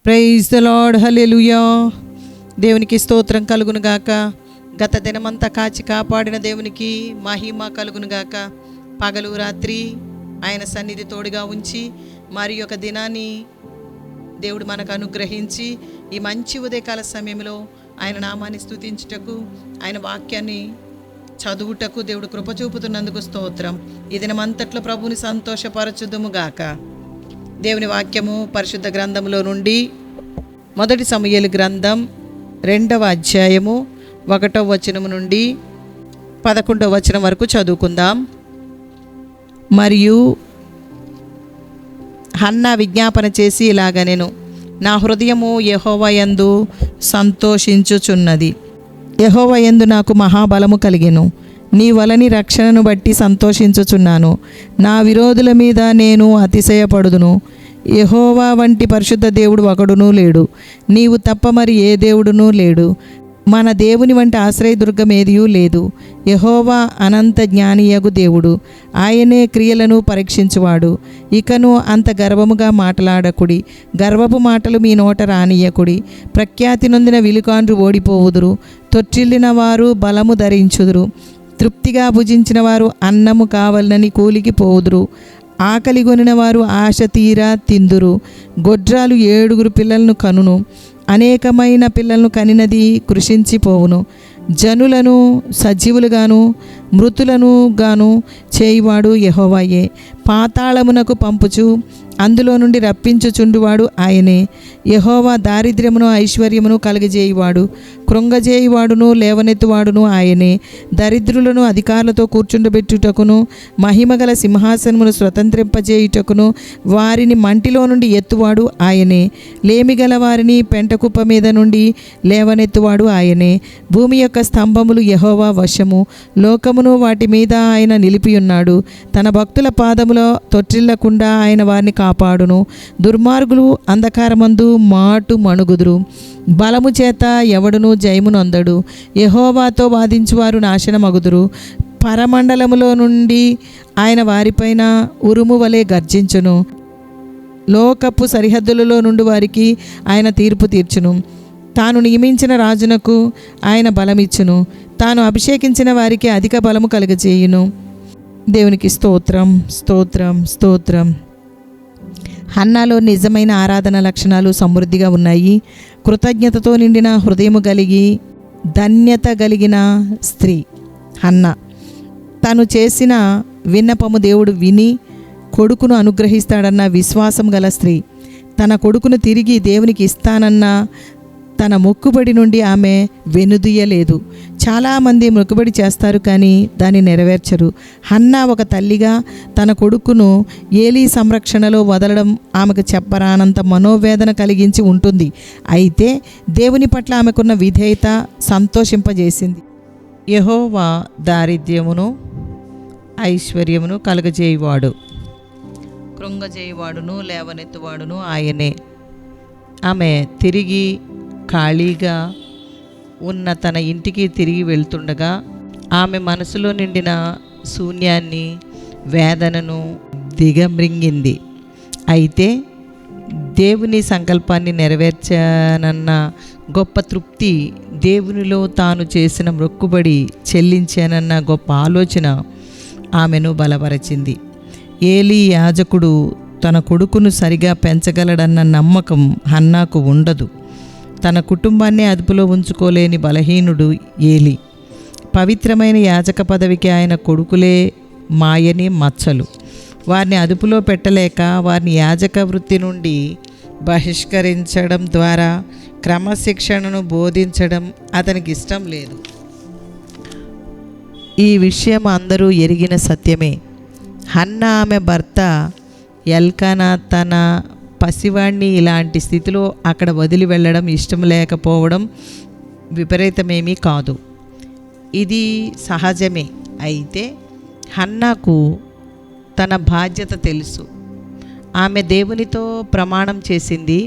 Praise the lord, హల్లెలూయా. దేవునికి స్తోత్రం కలుగును గాక. గత దినమంతా కాచి కాపాడిన దేవునికి మహిమ కలుగును గాక. పగలు రాత్రి ఆయన సన్నిధి తోడుగా ఉంచి మరి ఒక దినాన్ని దేవుడు మనకు అనుగ్రహించి ఈ మంచి ఉదయకాల సమయంలో ఆయన నామాన్ని స్తుతించుటకు, ఆయన వాక్యాన్ని చదువుటకు దేవుడు కృప చూపుతున్నందుకు స్తోత్రం. ఈ దినమంతట్లో ప్రభుని సంతోషపరచుదుము గాక. దేవుని వాక్యము పరిశుద్ధ గ్రంథంలో నుండి మొదటి సమూయేలు గ్రంథం 2వ అధ్యాయము 1వ వచనము నుండి 11వ వచనం వరకు చదువుకుందాం. మరియు హన్నా విజ్ఞాపన చేసి ఇలాగనెను, నా హృదయము యెహోవా యందు సంతోషించుచున్నది. యెహోవా యందు నాకు మహాబలము కలిగెను. నీ వలని రక్షణను బట్టి సంతోషించుచున్నాను. నా విరోధుల మీద నేను అతిశయపడుదును. యెహోవా వంటి పరిశుద్ధ దేవుడు ఒకడునూ లేడు. నీవు తప్ప మరి ఏ దేవుడునూ లేడు. మన దేవుని వంటి ఆశ్రయదుర్గం ఏదియూ లేదు. యెహోవా అనంత జ్ఞానియగు దేవుడు, ఆయనే క్రియలను పరీక్షించువాడు. ఇకను అంత గర్వముగా మాటలాడకుడి, గర్వపు మాటలు మీ నోట రానియకుడి. ప్రఖ్యాతి నొందిన విలుకాండ్రు ఓడిపోవుదురు, తొట్టిల్లిన వారు బలము ధరించుదురు. తృప్తిగా భుజించిన వారు అన్నము కావాలని కూలికి పోవుదురు. ఆకలి గొనిన వారు ఆశ తీరా తిందురు. గొడ్రాలు 7 పిల్లలను కనును, అనేకమైన పిల్లలను కనినది కృషించిపోవును. జనులను సజీవులుగాను మృతులను గాను చేయువాడు యెహోవాయే. పాతాళమునకు పంపుచు అందులో నుండి రప్పించుచుండువాడు ఆయనే. యెహోవా దారిద్ర్యమును ఐశ్వర్యమును కలుగజేయువాడు, కృంగజేయువాడును లేవనెత్తువాడును ఆయనే. దరిద్రులను అధికారులతో కూర్చుండబెట్టుటకును, మహిమగల సింహాసనమును స్వతంత్రింపజేయుటకును వారిని మంటిలో నుండి ఎత్తువాడు ఆయనే. లేమిగల వారిని పెంటకుప్ప మీద నుండి లేవనెత్తువాడు ఆయనే. భూమి యొక్క స్తంభములు యెహోవా వశము, లోకమును వాటి మీద ఆయన నిలిపియున్నాడు. తన భక్తుల పాదములో తొట్టిల్లకుండా ఆయన వారిని కాపాడును. దుర్మార్గులు అంధకారమందు మాటు మణుగుదురు. బలము చేత ఎవడును జయమునొందడు. యెహోవాతో వాదించువారు నాశనమగుదురు. పరమండలములో నుండి ఆయన వారిపైన ఉరుము వలె గర్జించును. లోకపు సరిహద్దులలో నుండి వారికి ఆయన తీర్పు తీర్చును. తాను నియమించిన రాజునకు ఆయన బలమిచ్చును. తాను అభిషేకించిన వారికి అధిక బలము కలుగజేయును. దేవునికి స్తోత్రం, స్తోత్రం, స్తోత్రం. హన్నాలో నిజమైన ఆరాధన లక్షణాలు సమృద్ధిగా ఉన్నాయి. కృతజ్ఞతతో నిండిన హృదయము కలిగి ధన్యత కలిగిన స్త్రీ హన్నా. తను చేసిన విన్నపము దేవుడు విని కొడుకును అనుగ్రహిస్తాడన్న విశ్వాసం గల స్త్రీ. తన కొడుకును తిరిగి దేవునికి ఇస్తానన్న తన మొక్కుబడి నుండి ఆమె వెనుదీయలేదు. చాలామంది మొక్కుబడి చేస్తారు కానీ దాన్ని నెరవేర్చరు. హన్నా ఒక తల్లిగా తన కొడుకును ఏలీ సంరక్షణలో వదలడం ఆమెకు చెప్పరానంత మనోవేదన కలిగించి ఉంటుంది. అయితే దేవుని పట్ల ఆమెకున్న విధేయత సంతోషింపజేసింది. యెహోవా దారిద్ర్యమును ఐశ్వర్యమును కలుగజేయువాడు, కృంగజేయువాడును లేవనెత్తువాడును ఆయనే. ఆమె తిరిగి ఖాళీగా ఉన్న తన ఇంటికి తిరిగి వెళ్తుండగా ఆమె మనసులో నిండిన శూన్యాన్ని, వేదనను దిగమ్రింగింది. అయితే దేవుని సంకల్పాన్ని నెరవేర్చానన్న గొప్ప తృప్తి, దేవునిలో తాను చేసిన మొక్కుబడి చెల్లించానన్న గొప్ప ఆలోచన ఆమెను బలపరిచింది. ఏలీ యాజకుడు తన కొడుకును సరిగా పెంచగలడన్న నమ్మకం హన్నాకు ఉండదు. తన కుటుంబాన్ని అదుపులో ఉంచుకోలేని బలహీనుడు ఏలీ. పవిత్రమైన యాజక పదవికి ఆయన కొడుకులే మాయని మచ్చలు. వారిని అదుపులో పెట్టలేక వారిని యాజక వృత్తి నుండి బహిష్కరించడం ద్వారా క్రమశిక్షణను బోధించడం అతనికి ఇష్టం లేదు. ఈ విషయం అందరూ ఎరిగిన సత్యమే. హన్నా ఆమె భర్త ఎల్కానా తన పసివాణ్ణి ఇలాంటి స్థితిలో అక్కడ వదిలి వెళ్ళడం ఇష్టం లేకపోవడం విపరీతమేమీ కాదు. ఇది సహజమే. అయితే హన్నాకు తన బాధ్యత తెలుసు. ఆమె దేవునితో ప్రమాణం చేసింది,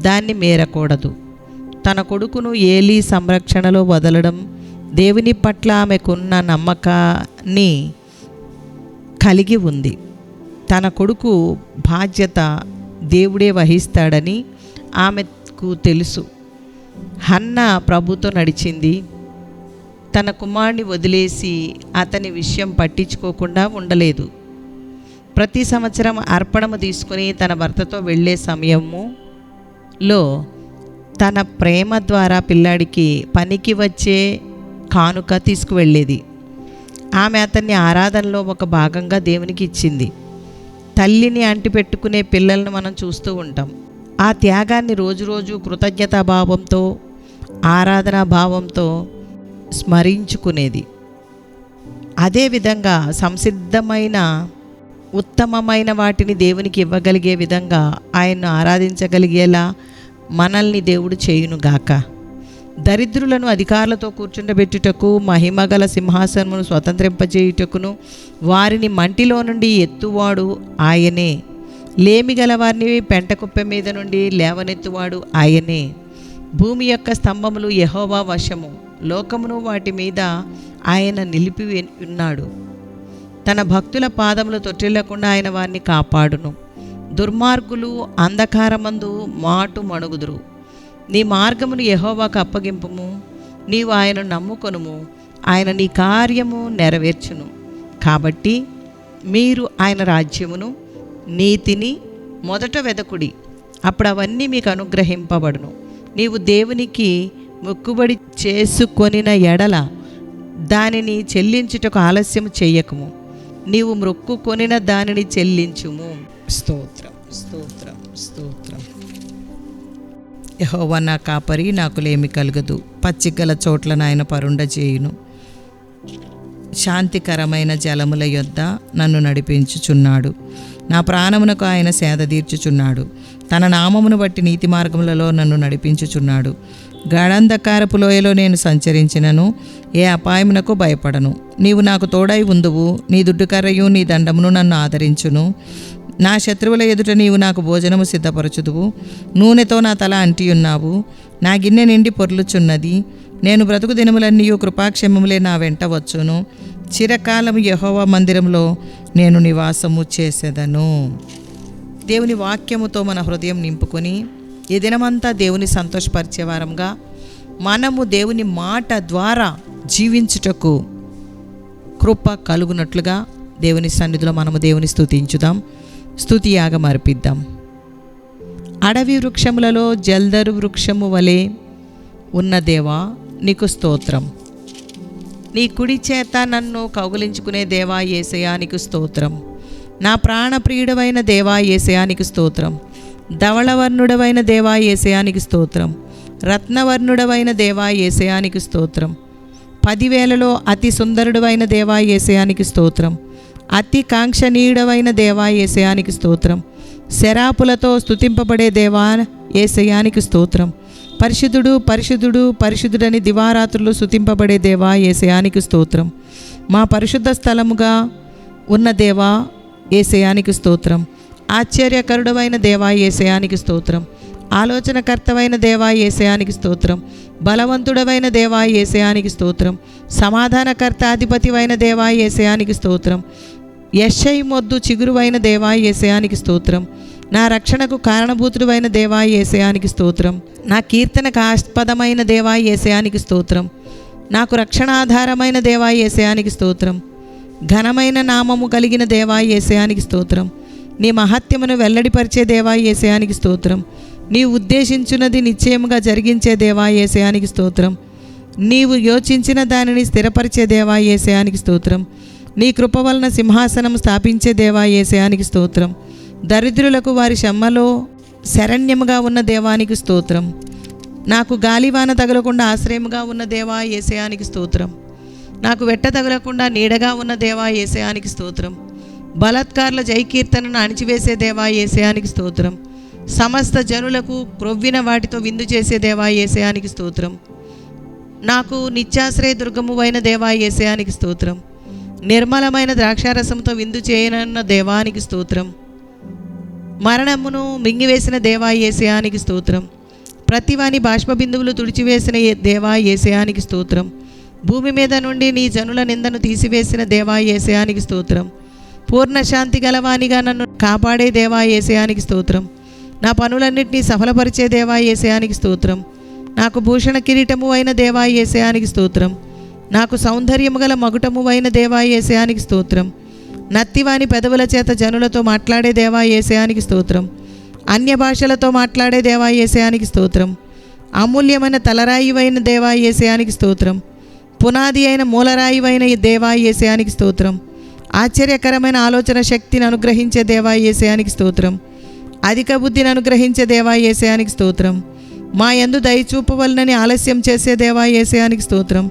దాన్ని మీరకూడదు. తన కొడుకును ఏలీ సంరక్షణలో వదలడం దేవుని పట్ల ఆమెకున్న నమ్మకాన్ని కలిగి ఉంది. తన కొడుకు బాధ్యత దేవుడే వహిస్తాడని ఆమెకు తెలుసు. హన్నా ప్రభుతో నడిచింది. తన కుమారుని వదిలేసి అతని విషయం పట్టించుకోకుండా ఉండలేదు. ప్రతి సంవత్సరం అర్పణము తీసుకుని తన భర్తతో వెళ్ళే సమయములో తన ప్రేమ ద్వారా పిల్లాడికి పనికి వచ్చే కానుక తీసుకువెళ్ళేది. ఆమె అతన్ని ఆరాధనలో ఒక భాగంగా దేవునికి ఇచ్చింది. తల్లిని అంటిపెట్టుకునే పిల్లలను మనం చూస్తూ ఉంటాం. ఆ త్యాగాన్ని రోజురోజు కృతజ్ఞతాభావంతో, ఆరాధనా భావంతో స్మరించుకునేది. అదేవిధంగా సంసిద్ధమైన ఉత్తమమైన వాటిని దేవునికి ఇవ్వగలిగే విధంగా ఆయన్ను ఆరాధించగలిగేలా మనల్ని దేవుడు చేయునుగాక. దరిద్రులను అధికారులతో కూర్చుండబెట్టుటకు, మహిమగల సింహాసనమును స్వతంత్రింపజేయుటకును వారిని మంటిలో నుండి ఎత్తువాడు ఆయనే. లేమిగల వారిని పెంటకుప్ప మీద నుండి లేవనెత్తువాడు ఆయనే. భూమి యొక్క స్తంభములు యెహోవా వశము, లోకమును వాటి మీద ఆయన నిలిపి ఉన్నాడు. తన భక్తుల పాదములు తొట్టిల్లకుండా ఆయన వారిని కాపాడును. దుర్మార్గులు అంధకారమందు మాటు మణుగుదురు. నీ మార్గమును యెహోవాకు అప్పగింపుము, నీవు ఆయనను నమ్ముకొనుము, ఆయన నీ కార్యము నెరవేర్చును. కాబట్టి మీరు ఆయన రాజ్యమును నీతిని మొదట వెదకుడి, అప్పుడు అవన్నీ మీకు అనుగ్రహింపబడును. నీవు దేవునికి మొక్కుబడి చేసుకొనిన ఎడల దానిని చెల్లించుటకు ఆలస్యం చెయ్యకము, నీవు మొక్కుకొనిన దానిని చెల్లించుము. స్తోత్రం, స్తోత్రం, స్తోత్రం. యెహోవా నా కాపరి, నాకు లేమి కలుగదు. పచ్చికల చోట్ల నాయన పరుండ చేయును. శాంతికరమైన జలముల యొద్ద నన్ను నడిపించుచున్నాడు. నా ప్రాణమునకు ఆయన సేద తీర్చుచున్నాడు. తన నామమును బట్టి నీతి మార్గములలో నన్ను నడిపించుచున్నాడు. గాఢంధకారపు లోయలో నేను సంచరించినను ఏ అపాయమునకు భయపడను. నీవు నాకు తోడై ఉందువు. నీ దుడ్డుకర్రయు నీ దండమును నన్ను ఆదరించును. నా శత్రువుల ఎదుట నీవు నాకు భోజనము సిద్ధపరచుదువు. నూనెతో నా తల అంటియున్నావు. నా గిన్నె నిండి పొర్లుచున్నది. నేను బ్రతుకు దినములన్నీ కృపాక్షేమములే నా వెంట వచ్చును. చిరకాలము యెహోవా మందిరంలో నేను నివాసము చేసేదను. దేవుని వాక్యముతో మన హృదయం నింపుకొని ఈ దినమంతా దేవుని సంతోషపరిచే వారంగా మనము దేవుని మాట ద్వారా జీవించుటకు కృప కలుగునట్లుగా దేవుని సన్నిధిలో మనము దేవుని స్తుతించుదాం. స్తుతి యాగం అర్పిద్దాం. అడవి వృక్షములలో జల్దరు వృక్షము వలె ఉన్న దేవా నీకు స్తోత్రం. నీ కుడి చేత నన్ను కౌగిలించుకునే దేవా యేసయ్యా నీకు స్తోత్రం. నా ప్రాణప్రియుడవైన దేవా యేసయ్యా నీకు స్తోత్రం. ధవళవర్ణుడవైన దేవా యేసయ్యా నీకు స్తోత్రం. రత్నవర్ణుడవైన దేవా యేసయ్యా నీకు స్తోత్రం. 10,000లో అతి సుందరుడవైన దేవా యేసయ్యా నీకు స్తోత్రం. అతి కాంక్షణీయుడవైన దేవా యేసయ్యా నీకు స్తోత్రం. శరాపులతో స్తుతింపబడే దేవా యేసయ్యా నీకు స్తోత్రం. పరిశుద్ధుడు పరిశుద్ధుడు పరిశుద్ధుడని దివారాత్రులు స్తుతింపబడే దేవా యేసయ్యా నీకు స్తోత్రం. మా పరిశుద్ధ స్థలముగా ఉన్న దేవా యేసయ్యా నీకు స్తోత్రం. ఆశ్చర్యకరుడవైన దేవా యేసయ్యా నీకు స్తోత్రం. ఆలోచనకర్తవైన దేవా యేసయ్యా నీకు స్తోత్రం. బలవంతుడవైన దేవా యేసయ్యా నీకు స్తోత్రం. సమాధానకర్త అధిపతివైన దేవా యేసయ్యా నీకు స్తోత్రం. యెషై మొద్దు చిగురువైన దేవా యేసయ్యా నీకు స్తోత్రం. నా రక్షణకు కారణభూతుడైన దేవా యేసయ్యా నీకు స్తోత్రం. నా కీర్తనకు ఆస్పదమైన దేవా యేసయ్యా నీకు స్తోత్రం. నాకు రక్షణాధారమైన దేవా యేసయ్యా నీకు స్తోత్రం. ఘనమైన నామము కలిగిన దేవా యేసయ్యా నీకు స్తోత్రం. నీ మహత్యమును వెల్లడిపరిచే దేవా యేసయ్యా నీకు స్తోత్రం. నీవు ఉద్దేశించున్నది నిశ్చయముగా జరిగించే దేవా యేసయ్యా నీకు స్తోత్రం. నీవు యోచించిన దానిని స్థిరపరిచే దేవా యేసయ్యా నీకు స్తోత్రం. నీ కృప వలన సింహాసనం స్థాపించే దేవా యేసయ్యా నీకు స్తోత్రం. దరిద్రులకు వారి శమ్మలో శరణ్యముగా ఉన్న దేవానికి స్తోత్రం. నాకు గాలివాన తగలకుండా ఆశ్రయముగా ఉన్న దేవా యేసయ్యా నీకు స్తోత్రం. నాకు వెట్ట తగలకుండా నీడగా ఉన్న దేవా యేసయ్యా నీకు స్తోత్రం. బలాత్కారుల జయకీర్తనను అణిచివేసే దేవా యేసయ్యా నీకు స్తోత్రం. సమస్త జనులకు క్రొవ్విన వాటితో విందు చేసే దేవా యేసయ్యా నీకు స్తోత్రం. నాకు నిత్యాశ్రయ దుర్గము అయిన దేవా యేసయ్యా నీకు స్తోత్రం. నిర్మలమైన ద్రాక్షారసంతో విందు చేయనన్న దేవానికి స్తోత్రం. మరణమును మింగివేసిన దేవా యేసయ్యా నీకు స్తోత్రం. ప్రతివాని బాష్పబిందువులు తుడిచివేసిన దేవా యేసయ్యా నీకు స్తోత్రం. భూమి మీద నుండి నీ జనుల నిందను తీసివేసిన దేవా యేసయ్యా నీకు స్తోత్రం. పూర్ణ శాంతి గలవానిగా నన్ను కాపాడే దేవా యేసయ్యా నీకు స్తోత్రం. నా పనులన్నింటినీ సఫలపరిచే దేవా యేసయానికి స్తోత్రం. నాకు భూషణ కిరీటము అయిన దేవా యేసయానికి స్తోత్రం. నాకు సౌందర్యము గల మగుటము అయిన దేవా యేసయానికి స్తోత్రం. నత్తివాని పెదవుల చేత జనులతో మాట్లాడే దేవా యేసయానికి స్తోత్రం. అన్య భాషలతో మాట్లాడే దేవా యేసయానికి స్తోత్రం. అమూల్యమైన తలరాయివైన దేవా యేసయానికి స్తోత్రం. పునాది అయిన మూలరాయివైన దేవా యేసయానికి స్తోత్రం. ఆశ్చర్యకరమైన ఆలోచన శక్తిని అనుగ్రహించే దేవా యేసయానికి స్తోత్రం. అధిక బుద్ధిని అనుగ్రహించే దేవా యేసయానికి స్తోత్రం. మా యందు దయచూపవలనని ఆలస్యం చేసే దేవా యేసయానికి స్తోత్రం.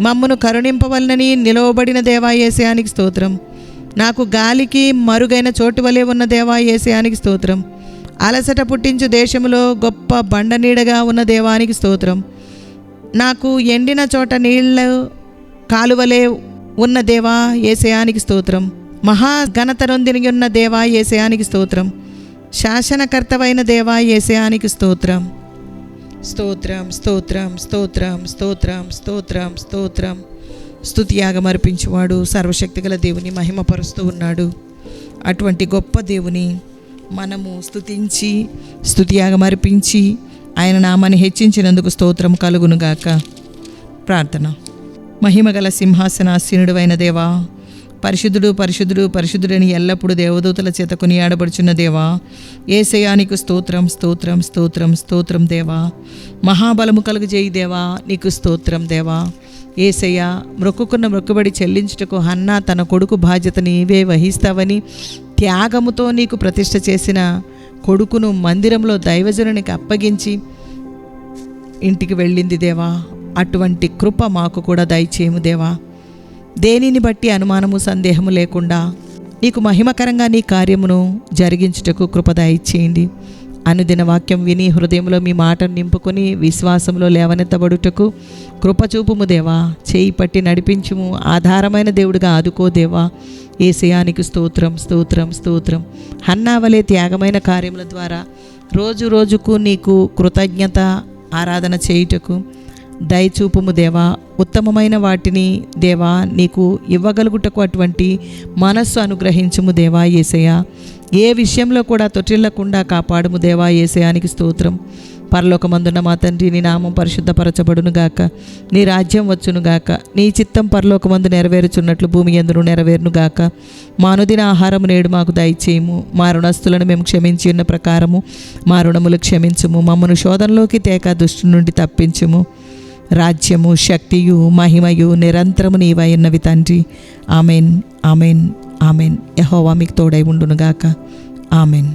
మమ్మను కరుణింపవలనని నిలవబడిన దేవా యేసయానికి స్తోత్రం. నాకు గాలికి మరుగైన చోటు వలె ఉన్న దేవా యేసయానికి స్తోత్రం. అలసట పుట్టించు దేశంలో గొప్ప బండ నీడగా ఉన్న దేవానికి స్తోత్రం. నాకు ఎండిన చోట నీళ్ళ కాలువలే ఉన్న దేవా యేసయానికి స్తోత్రం. మహా ఘనత నొందిని ఉన్న దేవా యేసయానికి స్తోత్రం. శాసనకర్తవైన దేవా యేసయానికి స్తోత్రం. స్తోత్రం స్తోత్రం స్తోత్రం స్తోత్రం స్తోత్రం స్తోత్రం. స్తుతియాగం అర్పించువాడు సర్వశక్తిగల దేవుని మహిమపరుస్తూ ఉన్నాడు. అటువంటి గొప్ప దేవుని మనము స్తుతించి స్తుతియాగం అర్పించి ఆయన నామాన్ని హెచ్చించినందుకు స్తోత్రం కలుగునుగాక. ప్రార్థన. మహిమగల సింహాసనాసీనుడు అయిన దేవా, పరిశుద్ధుడు పరిశుద్ధుడు పరిశుద్ధుడని ఎల్లప్పుడూ దేవదూతల చేత కొనియాడబడుచున్న దేవా, యేసయానికి స్తోత్రం స్తోత్రం స్తోత్రం స్తోత్రం దేవా. మహాబలము కలుగజేయి దేవా, నీకు స్తోత్రం దేవా. యేసయ్య, మొక్కుకున్న మొక్కుబడి చెల్లించుటకు హన్నా తన కొడుకు బాధ్యత నీవే వహిస్తావని త్యాగముతో నీకు ప్రతిష్ఠ చేసిన కొడుకును మందిరంలో దైవజనునికి అప్పగించి ఇంటికి వెళ్ళింది దేవా. అటువంటి కృప మాకు కూడా దయచేయము దేవా. దేనిని బట్టి అనుమానము సందేహము లేకుండా నీకు మహిమకరంగా నీ కార్యమును జరిగించుటకు కృప దయచేయండి. అనుదిన వాక్యం విని హృదయంలో మీ మాటను నింపుకొని విశ్వాసంలో లేవనెత్తబడుటకు కృపచూపుము దేవా. చేయి పట్టి నడిపించుము. ఆధారమైన దేవుడిగా ఆదుకో దేవా. యేసయానికి స్తోత్రం స్తోత్రం స్తోత్రం. హన్నావలే త్యాగమైన కార్యముల ద్వారా రోజు రోజుకు నీకు కృతజ్ఞత ఆరాధన చేయుటకు దయచూపుము దేవా. ఉత్తమమైన వాటిని దేవా నీకు ఇవ్వగలుగుటకు అటువంటి మనస్సు అనుగ్రహించుము దేవా. యేసయ్య, ఏ విషయంలో కూడా తొట్టిల్లకుండా కాపాడుము దేవా. యేసయానికి స్తోత్రం. పరలోకమందున్న మా తండ్రి, నీ నామం పరిశుద్ధపరచబడునుగాక. నీ రాజ్యం వచ్చునుగాక. నీ చిత్తం పరలోకమందు నెరవేరుచున్నట్లు భూమి యందును నెరవేరునుగాక. మా అనుదిన ఆహారము నేడు మాకు దయచేయము. మా రుణస్తులను మేము క్షమించి ఉన్న ప్రకారము మా రుణములు క్షమించుము. మమ్మను శోధనలోకి తేక దుష్టు నుండి తప్పించుము. రాజ్యము శక్తియు మహిమయు నిరంతరము నీవైనవి తండ్రి. Amen amen amen. యెహోవా మీకు తోడై ఉండునుగాక. ఆమెన్.